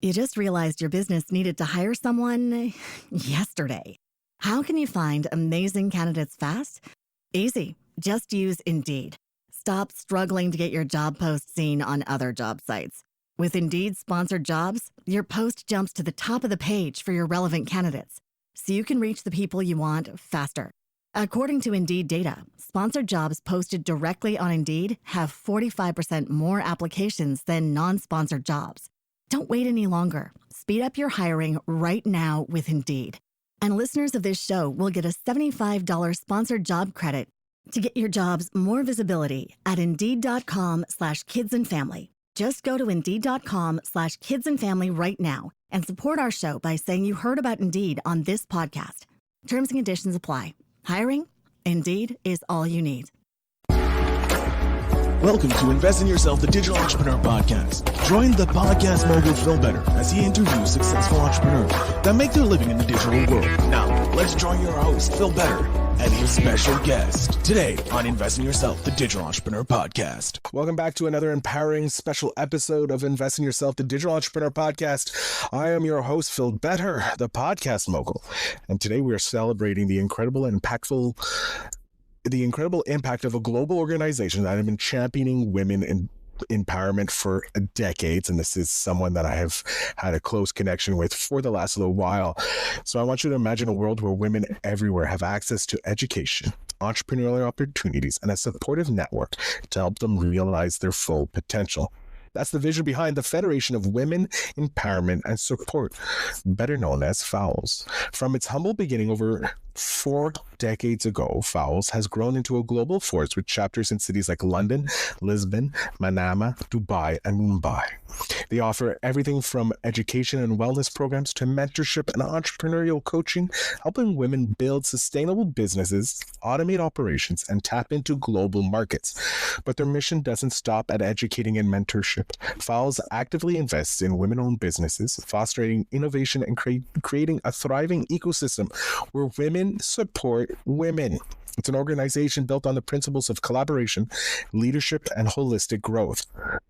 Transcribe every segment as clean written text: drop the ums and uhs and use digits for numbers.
You just realized your business needed to hire someone yesterday. How can you find amazing candidates fast? Easy. Just use Indeed. Stop struggling to get your job post seen on other job sites. With Indeed sponsored jobs, your post jumps to the top of the page for your relevant candidates, so you can reach the people you want faster. According to Indeed data, sponsored jobs posted directly on Indeed have 45% more applications than non-sponsored jobs. Don't wait any longer. Speed up your hiring right now with Indeed. And listeners of this show will get a $75 sponsored job credit to get your jobs more visibility at Indeed.com/kidsandfamily. Just go to Indeed.com/kidsandfamily right now and support our show by saying you heard about Indeed on this podcast. Terms and conditions apply. Hiring? Indeed is all you need. Welcome to Invest in Yourself, the Digital Entrepreneur Podcast. Join the Podcast Mogul Phil Better as he interviews successful entrepreneurs that make their living in the digital world. Now, let's join your host, Phil Better, and his special guest today on Invest in Yourself, the Digital Entrepreneur Podcast. Welcome back to another empowering special episode of Invest in Yourself, the Digital Entrepreneur Podcast. I am your host, Phil Better, the Podcast Mogul. And today we are celebrating the incredible impact of a global organization that has been championing women in empowerment for decades. And this is someone that I have had a close connection with for the last little while. So I want you to imagine a world where women everywhere have access to education, entrepreneurial opportunities, and a supportive network to help them realize their full potential. That's the vision behind the Federation of Women Empowerment and Support, better known as FOWLS. From its humble beginning over 4 decades ago, FOWLS has grown into a global force with chapters in cities like London, Lisbon, Manama, Dubai, and Mumbai. They offer everything from education and wellness programs to mentorship and entrepreneurial coaching, helping women build sustainable businesses, automate operations, and tap into global markets. But their mission doesn't stop at educating and mentorship. FOWLS actively invests in women-owned businesses, fostering innovation and creating a thriving ecosystem where women support women. It's an organization built on the principles of collaboration, leadership, and holistic growth,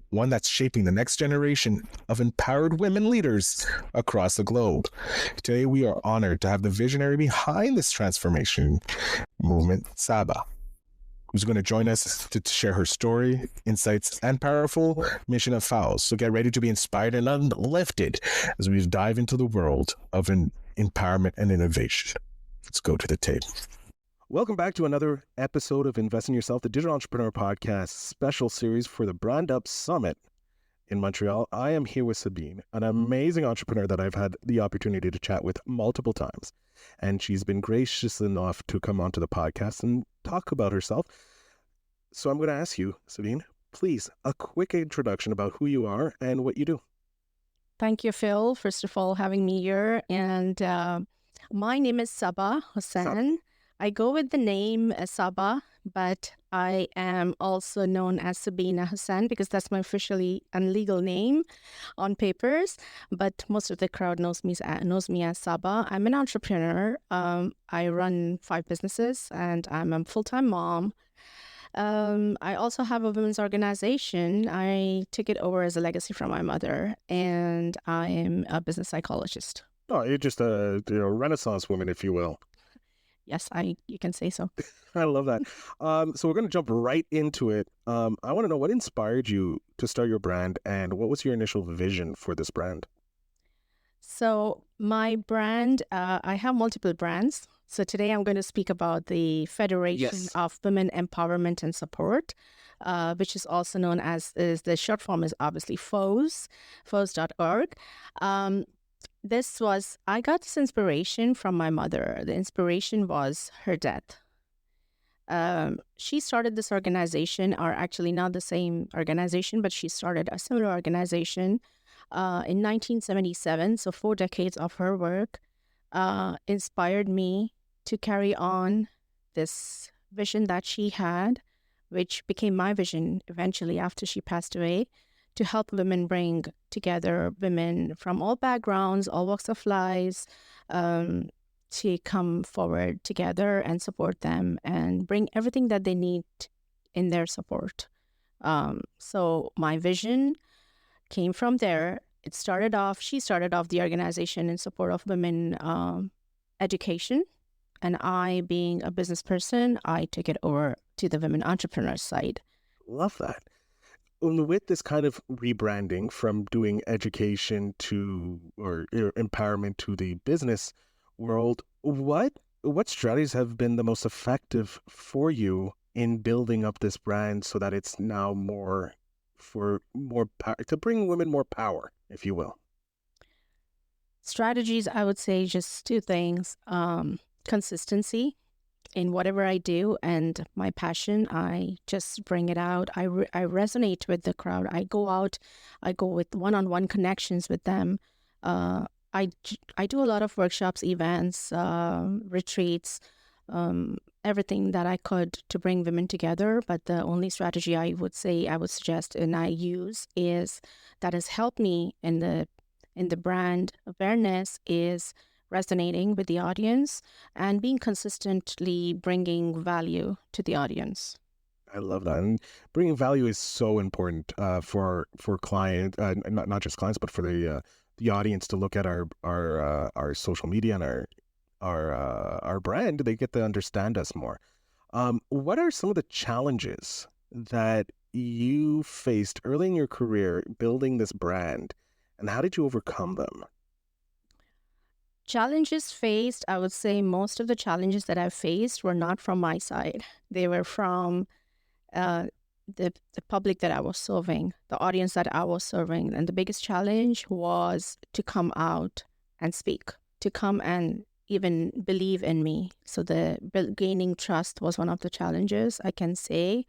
one that's shaping the next generation of empowered women leaders across the globe. Today, we are honored to have the visionary behind this transformation movement, Sabah, who's going to join us to share her story, insights, and powerful mission of FOWLS. So get ready to be inspired and uplifted as we dive into the world of empowerment and innovation. Let's go to the tape. Welcome back to another episode of Invest in Yourself, the Digital Entrepreneur Podcast special series for the Brand Up Summit in Montreal. I am here with Sabine, an amazing entrepreneur that I've had the opportunity to chat with multiple times. And she's been gracious enough to come onto the podcast and talk about herself. So I'm going to ask you, Sabine, please, a quick introduction about who you are and what you do. Thank you, Phil, first of all, having me here. And my name is Sabah Hussain. I go with the name Sabah, but I am also known as Sabina Hussain because that's my officially and legal name on papers. But most of the crowd knows me as Sabah. I'm an entrepreneur. I run 5 businesses and I'm a full-time mom. I also have a women's organization. I took it over as a legacy from my mother, and I am a business psychologist. Oh, you're just a Renaissance woman, if you will. Yes, you can say so. I love that. So we're going to jump right into it. I want to know what inspired you to start your brand and what was your initial vision for this brand? So my brand, I have multiple brands. So today I'm going to speak about the Federation of Women Empowerment and Support, which is also known as, the short form is obviously FOWS, FOWS.org. I got this inspiration from my mother. The inspiration was her death. She started this organization, or actually not the same organization, but she started a similar organization in 1977. So 4 decades of her work inspired me to carry on this vision that she had, which became my vision eventually after she passed away, to help women bring together women from all backgrounds, all walks of lives, to come forward together and support them and bring everything that they need in their support. So my vision came from there. she started off the organization in support of women education. And I, being a business person, I took it over to the women entrepreneur side. Love that. With this kind of rebranding from doing education to or empowerment to the business world, what strategies have been the most effective for you in building up this brand so that it's now more to bring women more power, if you will? Strategies, I would say just two things. Consistency in whatever I do, and my passion, I just bring it out. I resonate with the crowd. I go out, I go with one-on-one connections with them. I do a lot of workshops, events, retreats, everything that I could to bring women together. But the only strategy I would suggest and I use is that has helped me in the brand awareness is resonating with the audience and being consistently bringing value to the audience. I love that. And bringing value is so important for client, not just clients, but for the audience to look at our social media and our brand. They get to understand us more. What are some of the challenges that you faced early in your career building this brand, and how did you overcome them? Challenges faced, I would say most of the challenges that I faced were not from my side. They were from the public that I was serving, the audience that I was serving. And the biggest challenge was to come out and speak, to come and even believe in me. So gaining trust was one of the challenges, I can say,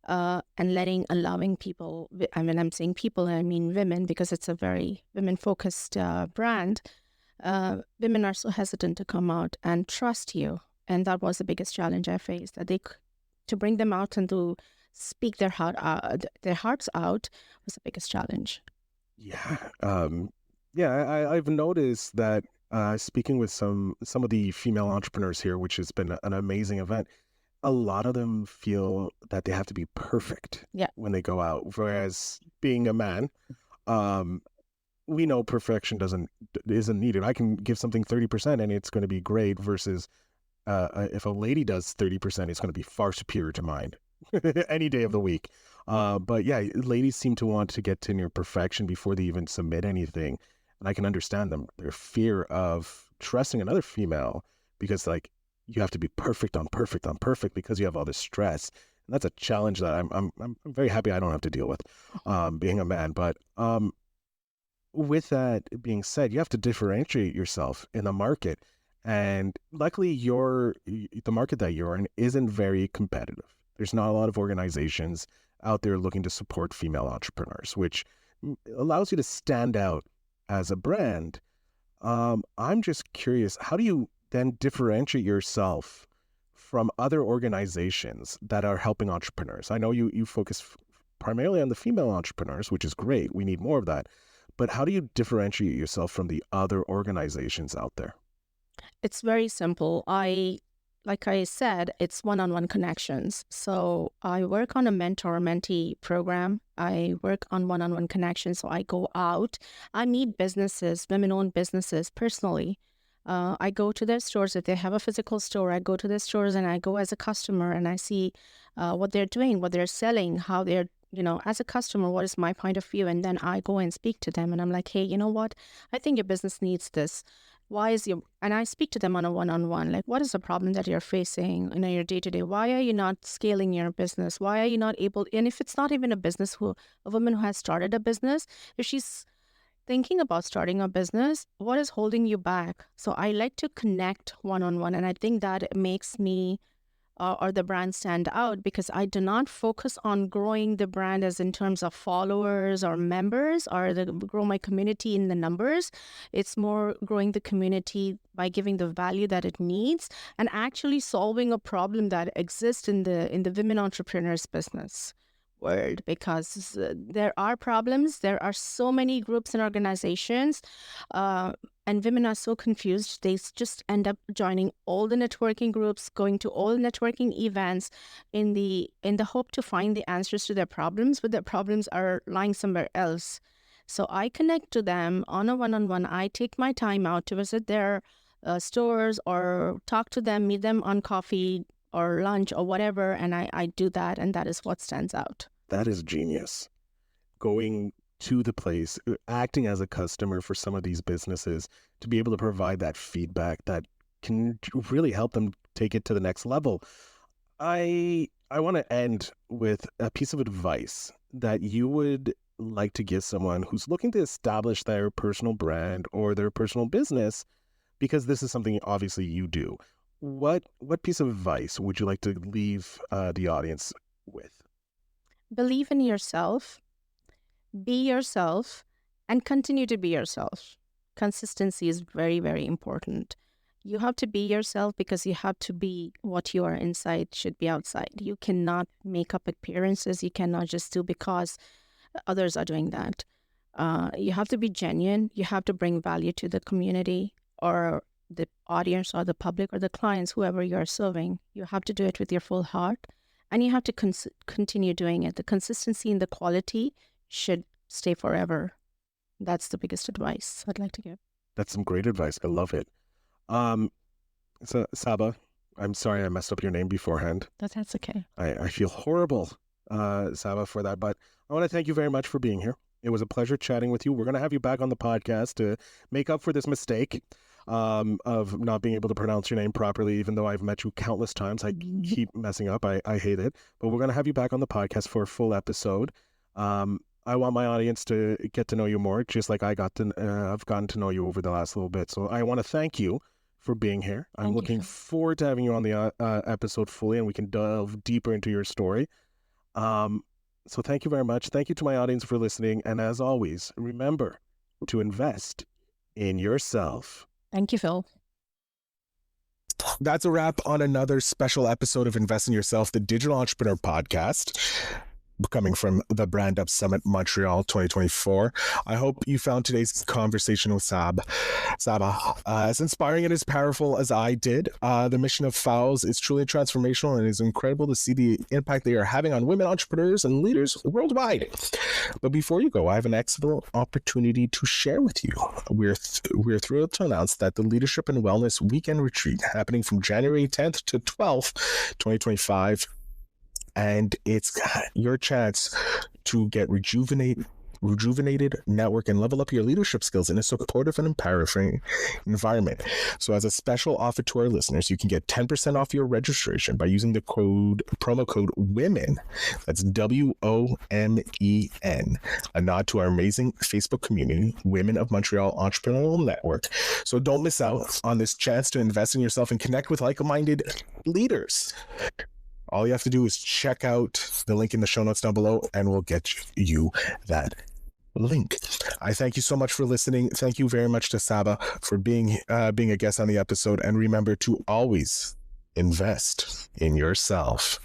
and allowing people, I mean, I'm saying people, I mean women, because it's a very women-focused brand. Women are so hesitant to come out and trust you. And that was the biggest challenge I faced, that to bring them out and to speak their hearts out was the biggest challenge. Yeah. I've noticed that speaking with some of the female entrepreneurs here, which has been an amazing event, a lot of them feel that they have to be perfect when they go out. Whereas being a man, we know perfection isn't needed. I can give something 30% and it's going to be great versus if a lady does 30%, it's going to be far superior to mine any day of the week. But yeah, ladies seem to want to get to near perfection before they even submit anything. And I can understand them, their fear of trusting another female because like you have to be perfect on perfect because you have all this stress. And that's a challenge that I'm very happy I don't have to deal with being a man. But with that being said, you have to differentiate yourself in the market. And luckily, the market that you're in isn't very competitive. There's not a lot of organizations out there looking to support female entrepreneurs, which allows you to stand out as a brand. I'm just curious, how do you then differentiate yourself from other organizations that are helping entrepreneurs? I know you focus primarily on the female entrepreneurs, which is great. We need more of that. But how do you differentiate yourself from the other organizations out there? It's very simple. Like I said, it's one-on-one connections. So I work on a mentor-mentee program. I work on one-on-one connections. So I go out, I meet businesses, women-owned businesses personally. I go to their stores. If they have a physical store, I go to their stores and I go as a customer and I see what they're doing, what they're selling, how they're, as a customer, what is my point of view? And then I go and speak to them and I'm like, hey, you know what? I think your business needs this. And I speak to them on a one-on-one, like, what is the problem that you're facing in your day-to-day? Why are you not scaling your business? Why are you not able, and if it's not even a woman who has started a business, if she's thinking about starting a business, what is holding you back? So I like to connect one-on-one. And I think that makes me or the brand stand out because I do not focus on growing the brand as in terms of followers or members or grow my community in the numbers. It's more growing the community by giving the value that it needs and actually solving a problem that exists in the women entrepreneurs business world, because there are problems. There are so many groups and organizations, and women are so confused. They just end up joining all the networking groups, going to all networking events in the hope to find the answers to their problems, but their problems are lying somewhere else. So I connect to them on a one-on-one. I take my time out to visit their stores or talk to them, meet them on coffee or lunch or whatever. And I do that. And that is what stands out. That is genius. Going to the place, acting as a customer for some of these businesses to be able to provide that feedback that can really help them take it to the next level. I want to end with a piece of advice that you would like to give someone who's looking to establish their personal brand or their personal business, because this is something obviously you do. What piece of advice would you like to leave the audience with? Believe in yourself, be yourself, and continue to be yourself. Consistency is very, very important. You have to be yourself because you have to be what you are inside should be outside. You cannot make up appearances. You cannot just do because others are doing that. You have to be genuine. You have to bring value to the community or the audience or the public or the clients, whoever you're serving. You have to do it with your full heart, and you have to continue doing it. The consistency and the quality should stay forever. That's the biggest advice I'd like to give. That's some great advice. I love it. So Sabah, I'm sorry I messed up your name beforehand. That's okay. I feel horrible, Sabah, for that. But I want to thank you very much for being here. It was a pleasure chatting with you. We're going to have you back on the podcast to make up for this mistake of not being able to pronounce your name properly, even though I've met you countless times. I keep messing up. I hate it. But we're going to have you back on the podcast for a full episode. I want my audience to get to know you more, just like I've gotten to know you over the last little bit. So I want to thank you for being here. I'm looking forward to having you on the episode fully, and we can delve deeper into your story. So thank you very much. Thank you to my audience for listening. And as always, remember to invest in yourself. Thank you, Phil. That's a wrap on another special episode of Invest in Yourself, the Digital Entrepreneur Podcast, coming from the Brand Up Summit Montreal 2024. I hope you found today's conversation with Sabah as inspiring and as powerful as I did. The mission of FOWLS is truly transformational, and it is incredible to see the impact they are having on women entrepreneurs and leaders worldwide. But before you go, I have an excellent opportunity to share with you. We're thrilled to announce that the Leadership and Wellness Weekend Retreat, happening from January 10th to 12th, 2025, and it's your chance to get rejuvenated, network, and level up your leadership skills in a supportive and empowering environment. So as a special offer to our listeners, you can get 10% off your registration by using the promo code WOMEN. That's WOMEN, a nod to our amazing Facebook community, Women of Montreal Entrepreneurial Network. So don't miss out on this chance to invest in yourself and connect with like-minded leaders. All you have to do is check out the link in the show notes down below, and we'll get you that link. I thank you so much for listening. Thank you very much to Sabah for being a guest on the episode. And remember to always invest in yourself.